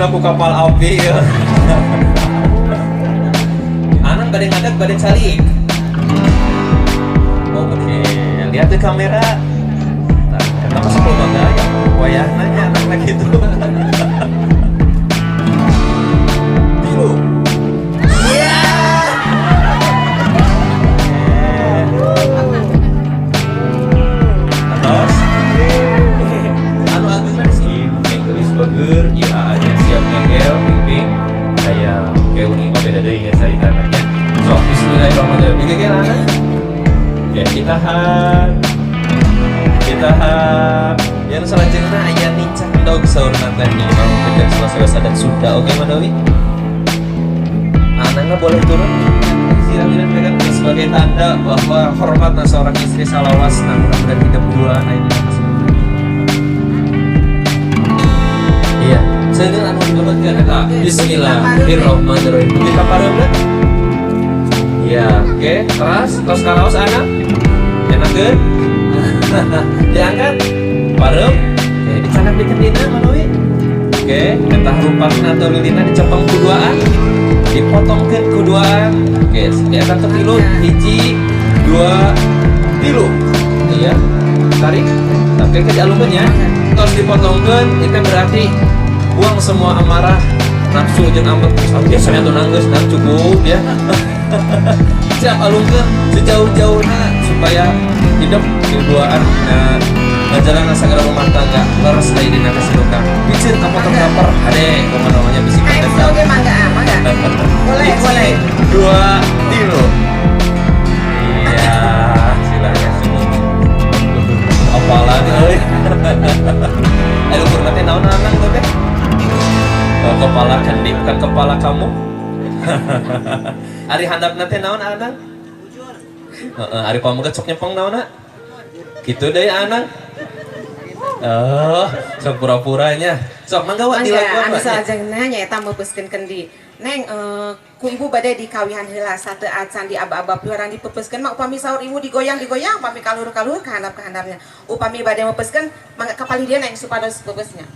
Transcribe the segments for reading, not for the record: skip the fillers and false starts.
aku kapal api ya. Anak badai ngadak badai calik. Oke, lihat di kamera. Nah, kenapa sepuluh bangga ya? Wayah nanya anak gitu. Biru. Iya. Terus, anu ageng sih, English burger, ya aja siap ngegel, ping kayak unik mah beda deh ya saya tanya. So, bismillahirrahmanirrahim. Digegel anak. Ya, ditahan. Yang selanjutnya ayah nicah dog sahur nanti nih mau kerja selesai dan sudah oke Madawi. Anaknya boleh turun. Silakan pegang sebagai tanda bahwa hormat seorang istri salawas. Nah, mudah-mudahan kita berdua ini. Iya, sedang anu dibabutkan kak. Bismillahirrahmanirrahim. Kita paremna. Ya, oke. Terus karaos anak. Enakeun. Diangkat. Parem. Oke, dicanak di kendina Manowi. Oke, mentah rupasna atau lilina dicepeng kuduaan. Dipotongkeun kuduaan. Oke, diangkat ke tilu, hiji, dua, tilu. Iya. Tarik. Oke, ke jalurkeun ya. Terus dipotongkeun, itu berarti buang semua amarah, nafsu jeung amet. Biasanya tuh nanggeus dan cukup ya. Siap alungkeun sejauh-jauhna supaya hidup keduaan ngajalan sagala rumah tangga leres aya dina kasilukan. Piceur kapoter-kaper hade kumaha namanya bisi konten. Oke, mangga. Boleh. Dua, tilu. Iya, silakan sini. Apalah euy. Ayo ukur teh naon anang tuh teh? Kepala kendi bukan kepala kamu. Ari handapna teh naon anang? Ari pamuga sok nyepeng naonna? Kitu deui anang. Sok pura-puranya. Sok mangga wa dilakukan. Anu salajengna nyaeta meupuskeun kendi. Neng, ku ibu bade di kawihan heula sateu acan di aba-aba piurang dipeupuskeun mah upami saur ibu digoyang, upami kalur-kalur ka handap-handapnya. Upami bade meupuskeun mangga kapali dia neng supados peupusnya.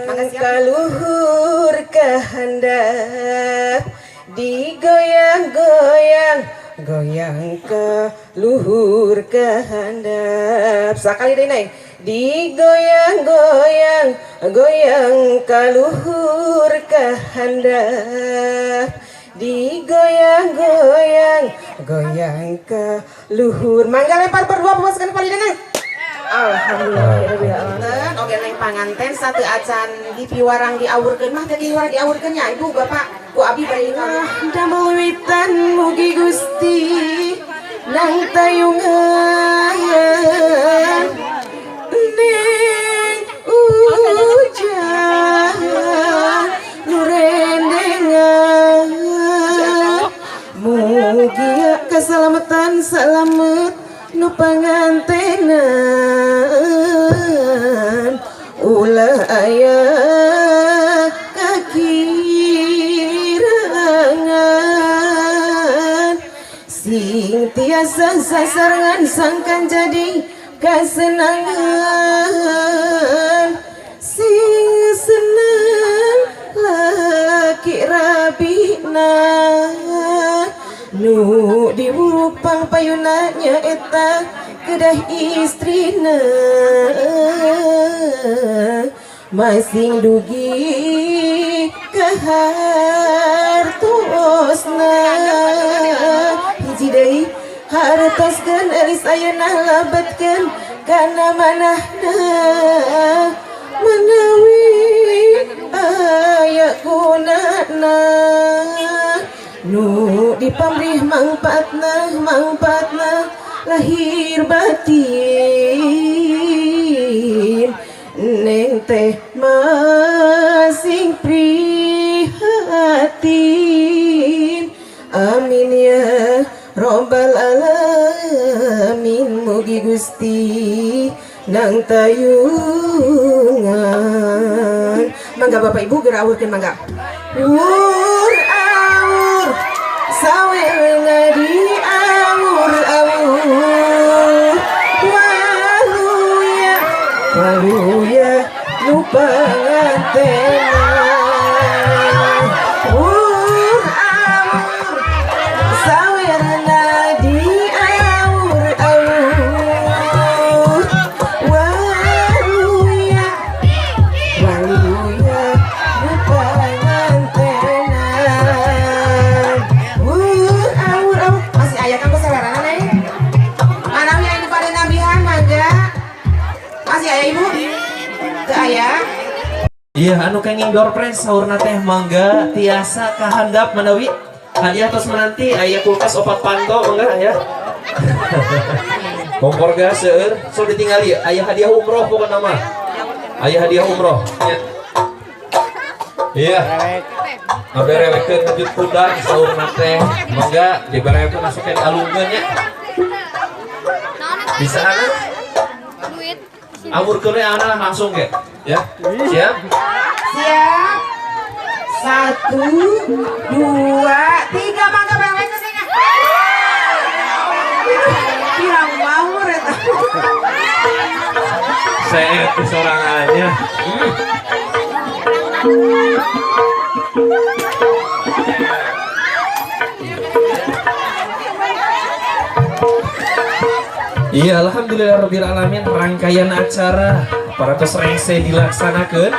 Mangga siap. Kaluhur ka handap digoyang-goyang, goyang ke luhur ke handap. Sakali deui neng. Digoyang-goyang, goyang ke luhur ke handap. Digoyang-goyang, goyang ke luhur. Mangga lempar berdua puaskeun kepala neng. Alhamdulillah. Oke neng panganten satu acan di piwarang diawurkeun mah teh piwarang diawurkeun nya ibu bapak ku abi bari kawin. Damel witan mugi Gusti nang tayungan neng ujan nurendengan mugi keselamatan selamat nu pangantenan ulah aya kakirangan sing tiasa sasarangan sangkan jadi kasenangan sing senang laki rabina nu diurupang payunanya eta kedah istrina masing dugi kahartosna hiji deui hartoskeun elis ayeuna labetkeun kana manahna menawi aya gunana nu dipamrih mangpaatna lahir batin neng teh masing prihatin amin ya robbal alamin mugi Gusti nang tayungan. Mangga Bapak Ibu gerawurkeun mangga. Wur awur sawe ngadi awur waluya nu pangantenan Iya, anu kenging door prize sahurna teh mangga tiasa kahandap manawi hadiah tos menanti aya kulkas opat panto mangga ya. Kompor gas seueur so ditinggali aya hadiah umroh pokokna mah. Aya hadiah umroh. Ya. Iya. Ngaberewekeun lanjut kuda sahurna teh mangga diberewekeun masukin alungkeun nya. Bisa ana? Duit. Amurkeun ana langsung ge. Ya. Siap? Siap. 1, 2, 3 mangga berewekeun cenah. Pirang mau eta. Saya kesorangannya. Iya, alhamdulillahirabbil alamin rangkaian acara para tos rengse dilaksanakeun.